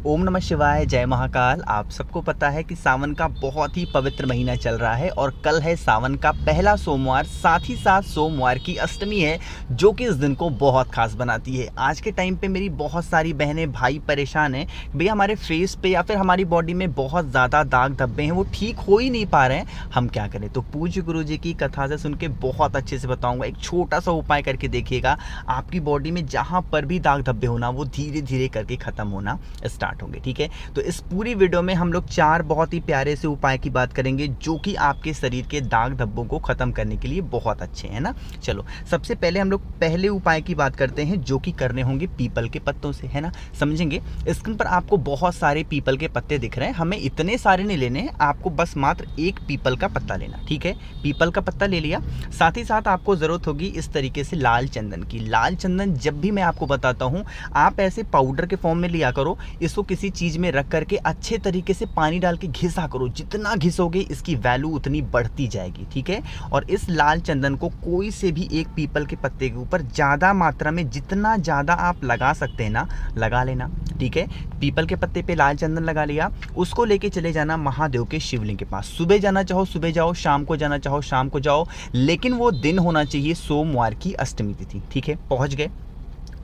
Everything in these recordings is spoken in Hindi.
ओम नमः शिवाय, जय महाकाल। आप सबको पता है कि सावन का बहुत ही पवित्र महीना चल रहा है और कल है सावन का पहला सोमवार, साथ ही साथ सोमवार की अष्टमी है, जो कि इस दिन को बहुत खास बनाती है। आज के टाइम पे मेरी बहुत सारी बहनें भाई परेशान हैं, भैया हमारे फेस पे या फिर हमारी बॉडी में बहुत ज़्यादा दाग धब्बे हैं, वो ठीक हो ही नहीं पा रहे हैं, हम क्या करें। तो पूज्य गुरु जी की कथा से सुन के बहुत अच्छे से बताऊँगा। एक छोटा सा उपाय करके देखिएगा, आपकी बॉडी में जहाँ पर भी दाग धब्बे होना वो धीरे धीरे करके ख़त्म होना स्टार्ट होंगे। ठीक है, तो इस पूरी वीडियो में हम लोग 4 बहुत ही प्यारे से उपाय की बात करेंगे, जो कि आपके शरीर के दाग धब्बों को खत्म करने के लिए बहुत अच्छे हैं ना। चलो, सबसे पहले हम लोग पहले उपाय की बात करते हैं, जो कि करने होंगे पीपल के पत्तों से, है ना। समझेंगे, स्क्रीन पर आपको बहुत सारे पीपल के पत्ते दिख रहे हैं, हमें इतने सारे नहीं लेने हैं, आपको बस मात्र एक पीपल का पत्ता लेना। ठीक है, पीपल का पत्ता ले लिया। साथ ही साथ आपको जरूरत होगी इस तरीके से लाल चंदन की। लाल चंदन जब भी मैं आपको बताता हूँ, आप ऐसे पाउडर के फॉर्म में लिया करो, इसको किसी चीज में रख करके अच्छे तरीके से पानी डाल के घिसा करो। जितना घिसोगे इसकी वैल्यू उतनी बढ़ती जाएगी। ठीक है, और इस लाल चंदन को कोई से भी एक पीपल के पत्ते के ऊपर ज्यादा मात्रा में, जितना ज्यादा आप लगा सकते हैं ना, लगा लेना। ठीक है, पीपल के पत्ते पे लाल चंदन लगा लिया, उसको लेके चले जाना महादेव के शिवलिंग के पास। सुबह जाना चाहो सुबह जाओ, शाम को जाना चाहो शाम को जाओ, लेकिन वो दिन होना चाहिए सोमवार की अष्टमी तिथि। ठीक है, पहुंच गए,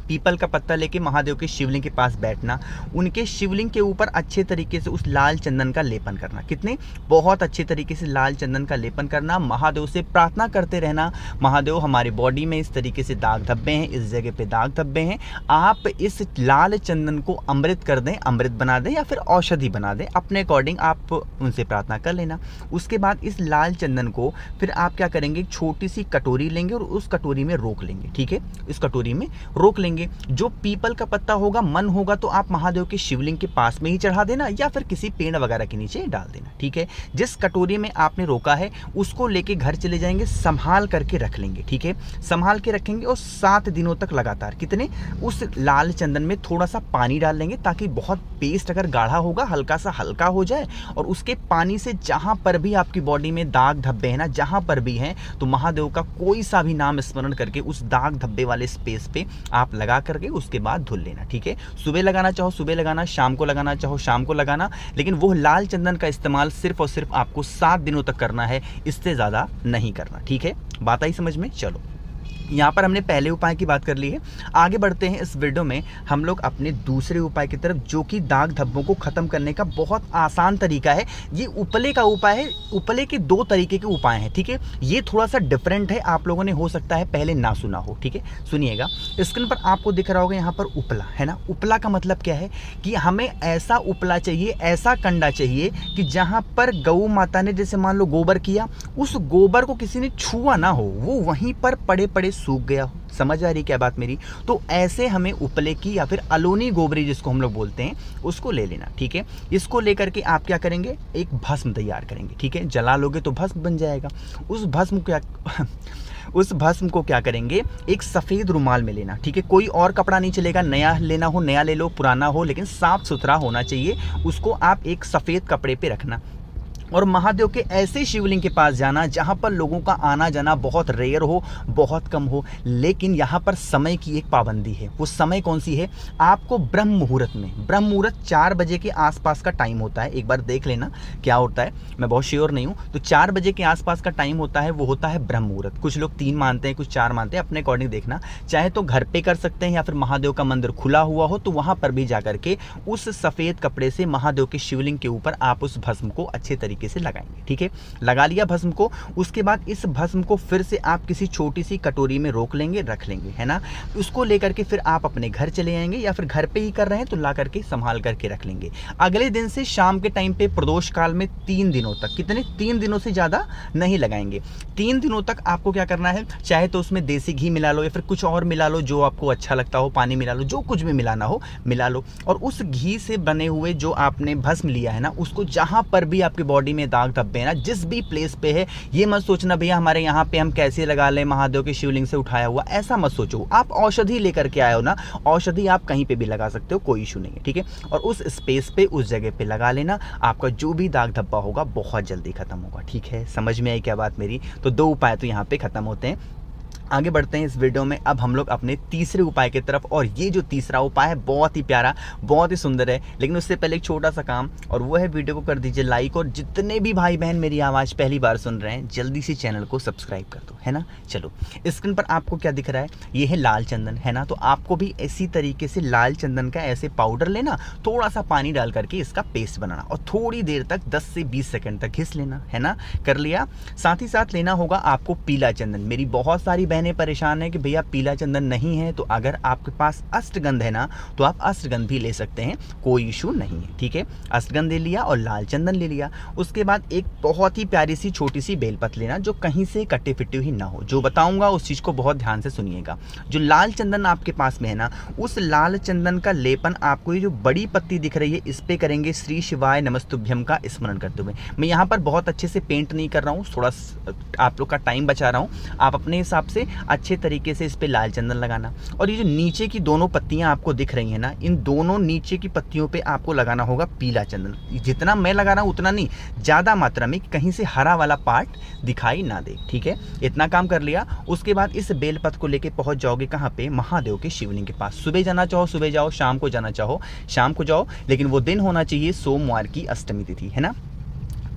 पीपल का पत्ता लेके महादेव के शिवलिंग के पास बैठना, उनके शिवलिंग के ऊपर अच्छे तरीके से उस लाल चंदन का लेपन करना। कितने बहुत अच्छे तरीके से लाल चंदन का लेपन करना, महादेव से प्रार्थना करते रहना, महादेव हमारे बॉडी में इस तरीके से दाग धब्बे हैं, इस जगह पे दाग धब्बे हैं, आप इस लाल चंदन को अमृत कर दें, अमृत बना दें या फिर औषधि बना दें, अपने अकॉर्डिंग आप उनसे प्रार्थना कर लेना। उसके बाद इस लाल चंदन को फिर आप क्या करेंगे, एक छोटी सी कटोरी लेंगे और उस कटोरी में रोक लेंगे। ठीक है, इस कटोरी में रोक लेंगे। जो पीपल का पत्ता होगा, मन होगा तो आप महादेव के शिवलिंग के पास में ही चढ़ा देना या फिर किसी पेड़ वगैरह के नीचे डाल देना। ठीक है, जिस कटोरी में आपने रोका है उसको लेके घर चले जाएंगे, संभाल करके रख लेंगे। ठीक है, संभाल के रखेंगे और 7 दिनों तक लगातार, कितने, उस लाल चंदन में थोड़ा सा पानी डाल लेंगे, ताकि बहुत पेस्ट अगर गाढ़ा होगा हल्का सा हल्का हो जाए, और उसके पानी से जहां पर भी आपकी बॉडी में दाग धब्बे हैं ना, जहां पर भी हैं, तो महादेव का कोई सा भी नाम स्मरण करके उस दाग धब्बे वाले स्पेस पे आप लगा करके उसके बाद धुल लेना। ठीक है, सुबह लगाना चाहो सुबह लगाना, शाम को लगाना चाहो शाम को लगाना, लेकिन वो लाल चंदन का इस्तेमाल सिर्फ और सिर्फ आपको 7 दिनों तक करना है, इससे ज़्यादा नहीं करना। ठीक है, बात आई समझ में। चलो, यहाँ पर हमने पहले उपाय की बात कर ली है, आगे बढ़ते हैं इस वीडियो में हम लोग अपने दूसरे उपाय की तरफ, जो कि दाग धब्बों को ख़त्म करने का बहुत आसान तरीका है। ये उपले का उपाय है, उपले के 2 तरीके के उपाय हैं। ठीक है, ये थोड़ा सा डिफरेंट है, आप लोगों ने हो सकता है पहले ना सुना हो। ठीक है, सुनिएगा, स्क्रीन पर आपको दिख रहा होगा यहाँ पर उपला, है ना। उपला का मतलब क्या है कि हमें ऐसा उपला चाहिए, ऐसा कंडा चाहिए कि जहाँ पर गऊ माता ने जैसे मान लो गोबर किया, उस गोबर को किसी ने छुआ ना हो, वो वहीं पर पड़े पड़े सूख गया हो। समझ आ रही क्या बात मेरी। तो ऐसे हमें उपले की या फिर अलोनी गोबरी जिसको हम लोग बोलते हैं, उसको ले लेना। ठीक है, इसको लेकर के आप क्या करेंगे, एक भस्म तैयार करेंगे। ठीक है, जला लोगे तो भस्म बन जाएगा। उस भस्म को क्या करेंगे, एक सफ़ेद रुमाल में लेना। ठीक है, कोई और कपड़ा नहीं चलेगा, नया लेना हो नया ले लो, पुराना हो लेकिन साफ सुथरा होना चाहिए। उसको आप एक सफ़ेद कपड़े पे रखना और महादेव के ऐसे शिवलिंग के पास जाना जहाँ पर लोगों का आना जाना बहुत रेयर हो, बहुत कम हो, लेकिन यहाँ पर समय की एक पाबंदी है। वो समय कौन सी है, आपको ब्रह्म मुहूर्त में, ब्रह्म मुहूर्त 4 बजे के आसपास का टाइम होता है, एक बार देख लेना क्या होता है, मैं बहुत श्योर नहीं हूँ। तो 4 बजे के आसपास का टाइम होता है, वो होता है ब्रह्म मुहूर्त। कुछ लोग 3 मानते हैं, कुछ 4 मानते हैं, अपने अकॉर्डिंग देखना। चाहे तो घर पे कर सकते हैं या फिर महादेव का मंदिर खुला हुआ हो तो वहाँ पर भी जा करके उस सफ़ेद कपड़े से महादेव के शिवलिंग के ऊपर आप उस भस्म को अच्छे तरीके से लगाएंगे। ठीक है, लगा लिया भस्म को, उसके बाद इस भस्म को फिर से आप किसी छोटी सी कटोरी में रोक लेंगे, रख लेंगे, है ना। उसको लेकर के फिर आप अपने घर चले आएंगे, या फिर घर पे ही कर रहे हैं तो ला करके संभाल करके रख लेंगे। अगले दिन से शाम के टाइम पे प्रदोष काल में 3 दिनों तक, कितने, 3 दिनों से ज़्यादा नहीं लगाएंगे। 3 दिनों तक आपको क्या करना है, चाहे तो उसमें देसी घी मिला लो या फिर कुछ और मिला लो जो आपको अच्छा लगता हो, पानी मिला लो, जो कुछ भी मिलाना हो मिला लो, और उस घी से बने हुए जो आपने भस्म लिया है ना, उसको जहाँ पर भी आपकी बॉडी में दाग धब्बे हैं ना, जिस भी प्लेस पे है, ये मत सोचना भैया हमारे यहाँ पे हम कैसे लगा लें, महादेव के शिवलिंग से उठाया हुआ, ऐसा मत सोचो। आप औषधि लेकर के आए हो ना, औषधि आप कहीं पे भी लगा सकते हो, कोई इशू नहीं है। ठीक है, और उस स्पेस पे, उस जगह पे लगा लेना, आपका जो भी दाग धब्बा होगा बहुत जल्दी खत्म होगा। ठीक है, समझ में आई क्या बात मेरी। तो 2 उपाय तो यहाँ पे खत्म होते हैं। आगे बढ़ते हैं इस वीडियो में। अब हम लोग अपने तीसरे उपाय की तरफ, और ये जो तीसरा उपाय है बहुत ही प्यारा, बहुत ही सुंदर है। लेकिन उससे पहले एक छोटा सा काम, और वो है वीडियो को कर दीजिए लाइक, और जितने भी भाई बहन मेरी आवाज़ पहली बार सुन रहे हैं जल्दी से चैनल को सब्सक्राइब कर दो, है ना। चलो, स्क्रीन पर आपको क्या दिख रहा है, ये है लाल चंदन, है ना। तो आपको भी इसी तरीके से लाल चंदन का ऐसे पाउडर लेना, थोड़ा सा पानी डाल करके इसका पेस्ट बनाना, और थोड़ी देर तक 10 से 20 सेकंड तक घिस लेना, है ना। कर लिया। साथ ही साथ लेना होगा आपको पीला चंदन। मेरी बहुत सारी बहनें परेशान है कि भैया पीला चंदन नहीं है, तो अगर आपके पास अष्टगंध है ना, तो आप अष्टगंध भी ले सकते हैं, कोई इशू नहीं है, ठीक है। अष्टगंध ले लिया और लाल चंदन ले लिया। उसके बाद एक बहुत ही प्यारी सी छोटी सी बेलपत्र लेना, जो कहीं से कटे फिटे ही ना हो। जो बताऊंगा उस चीज़ को बहुत ध्यान से सुनिएगा। जो लाल चंदन आपके पास में है ना, उस लाल चंदन का लेपन आपको ये जो बड़ी पत्ती दिख रही है इस पे करेंगे श्री शिवाय नमस्तुभ्यम का स्मरण करते हुए। मैं यहाँ पर बहुत अच्छे से पेंट नहीं कर रहा हूँ, थोड़ा आप लोग का टाइम बचा रहा हूँ। आप अपने हिसाब से अच्छे तरीके से इस पे लाल चंदन लगाना। और ये जो नीचे की दोनों पत्तियां आपको दिख रही हैं ना, इन दोनों नीचे की पत्तियों पे आपको लगाना होगा पीला चंदन। जितना मैं लगा रहा हूँ उतना नहीं, ज़्यादा मात्रा में, कहीं से हरा वाला पार्ट दिखाई ना दे, ठीक है। इतना काम कर लिया। उसके बाद इस बेलपत्र को लेके पहुंच जाओगे कहाँ पे, महादेव के शिवलिंग के पास। सुबह जाना चाहो सुबह जाओ, शाम को जाना चाहो शाम को जाओ, लेकिन वो दिन होना चाहिए सोमवार की अष्टमी तिथि, है ना।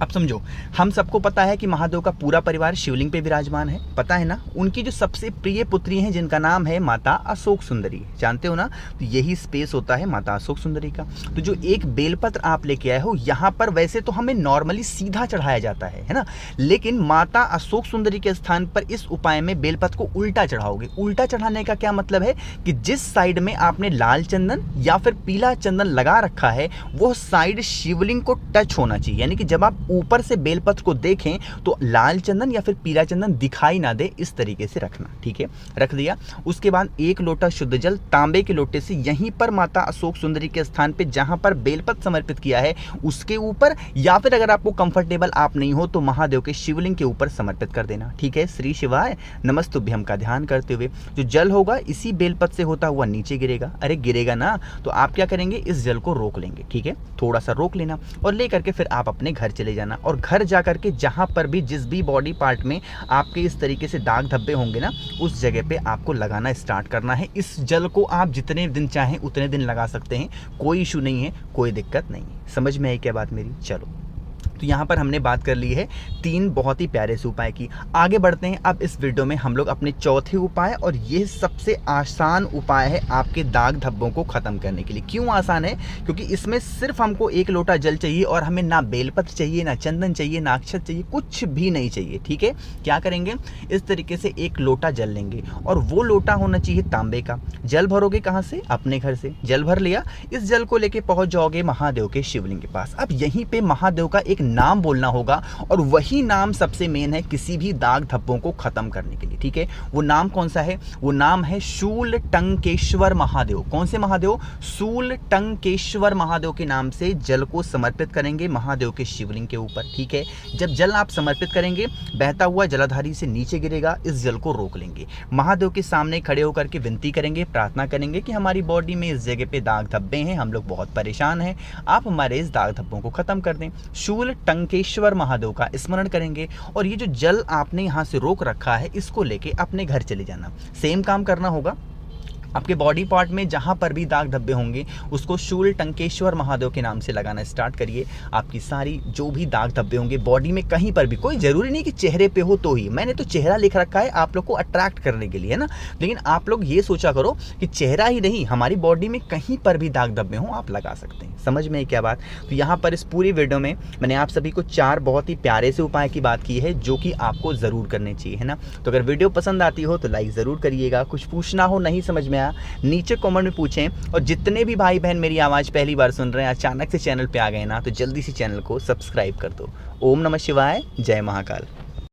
अब समझो, हम सबको पता है कि महादेव का पूरा परिवार शिवलिंग पे विराजमान है, पता है ना। उनकी जो सबसे प्रिय पुत्री हैं जिनका नाम है माता अशोक सुंदरी, जानते हो ना। तो यही स्पेस होता है माता अशोक सुंदरी का। तो जो एक बेलपत्र आप लेके आए हो, यहाँ पर वैसे तो हमें नॉर्मली सीधा चढ़ाया जाता है ना, लेकिन माता अशोक सुंदरी के स्थान पर इस उपाय में बेलपत्र को उल्टा चढ़ाओगे। उल्टा चढ़ाने का क्या मतलब है कि जिस साइड में आपने लाल चंदन या फिर पीला चंदन लगा रखा है, वो साइड शिवलिंग को टच होना चाहिए। यानी कि जब आप ऊपर से बेलपत्र को देखें तो लाल चंदन या फिर पीला चंदन दिखाई ना दे, इस तरीके से रखना, ठीक है। रख दिया। उसके बाद एक लोटा शुद्ध जल तांबे के लोटे से यहीं पर माता अशोक सुंदरी के स्थान पे जहां पर बेलपत्र समर्पित किया है उसके ऊपर, या फिर अगर आपको कंफर्टेबल आप नहीं हो तो महादेव के शिवलिंग के ऊपर समर्पित कर देना, ठीक है। श्री शिवाय नमस्तुभ्यम का ध्यान करते हुए जो जल होगा इसी बेलपत्र से होता हुआ नीचे गिरेगा। अरे गिरेगा ना, तो आप क्या करेंगे, इस जल को रोक लेंगे, ठीक है। थोड़ा सा रोक लेना और लेकर के फिर आप अपने घर चले जाना। और घर जाकर के जहां पर भी जिस भी बॉडी पार्ट में आपके इस तरीके से दाग धब्बे होंगे ना, उस जगह पे आपको लगाना स्टार्ट करना है। इस जल को आप जितने दिन चाहें उतने दिन लगा सकते हैं, कोई इशू नहीं है, कोई दिक्कत नहीं है। समझ में आई क्या बात मेरी। चलो, तो यहाँ पर हमने बात कर ली है 3 बहुत ही प्यारे से उपाय की। आगे बढ़ते हैं अब इस वीडियो में हम लोग अपने चौथे उपाय, और ये सबसे आसान उपाय है आपके दाग धब्बों को ख़त्म करने के लिए। क्यों आसान है, क्योंकि इसमें सिर्फ हमको 1 लोटा जल चाहिए, और हमें ना बेलपत्र चाहिए, ना चंदन चाहिए, ना अक्षत चाहिए, कुछ भी नहीं चाहिए, ठीक है। क्या करेंगे, इस तरीके से 1 लोटा जल लेंगे, और वो लोटा होना चाहिए तांबे का। जल भरोगे कहाँ से, अपने घर से। जल भर लिया। इस जल को लेके पहुँच जाओगे महादेव के शिवलिंग के पास। अब यहीं पर महादेव का एक नाम बोलना होगा, और वही नाम सबसे मेन है किसी भी दाग धब्बों को खत्म करने के लिए, ठीक है। वो नाम कौन सा है, वो नाम है शूल टंकेश्वर महादेव। कौन से महादेव, शूल टंकेश्वर महादेव के नाम से जल को समर्पित करेंगे महादेव के शिवलिंग के ऊपर, ठीक है। जब जल आप समर्पित करेंगे, बहता हुआ जलाधारी से नीचे गिरेगा, इस जल को रोक लेंगे। महादेव के सामने खड़े होकर के विनती करेंगे, प्रार्थना करेंगे कि हमारी बॉडी में इस जगह पे दाग धब्बे हैं, हम लोग बहुत परेशान हैं, आप हमारे इस दाग धब्बों को खत्म कर दें। शूल टंकेश्वर महादेव का स्मरण करेंगे, और ये जो जल आपने यहाँ से रोक रखा है इसको लेके अपने घर चले जाना। सेम काम करना होगा। आपके बॉडी पार्ट में जहाँ पर भी दाग धब्बे होंगे उसको शूल टंकेश्वर महादेव के नाम से लगाना स्टार्ट करिए। आपकी सारी जो भी दाग धब्बे होंगे बॉडी में कहीं पर भी, कोई ज़रूरी नहीं कि चेहरे पे हो तो ही, मैंने तो चेहरा लिख रखा है आप लोग को अट्रैक्ट करने के लिए, है ना। लेकिन आप लोग ये सोचा करो कि चेहरा ही नहीं, हमारी बॉडी में कहीं पर भी दाग धब्बे हों आप लगा सकते हैं। समझ में क्या बात। तो यहाँ पर इस पूरी वीडियो में मैंने आप सभी को 4 बहुत ही प्यारे से उपाय की बात की है जो कि आपको ज़रूर करने चाहिए, है ना। तो अगर वीडियो पसंद आती हो तो लाइक ज़रूर करिएगा। कुछ पूछना हो, नहीं समझ में आया, नीचे कमेंट में पूछें। और जितने भी भाई बहन मेरी आवाज़ पहली बार सुन रहे हैं, अचानक से चैनल पे आ गए ना, तो जल्दी से चैनल को सब्सक्राइब कर दो। ओम नमः शिवाय, जय महाकाल।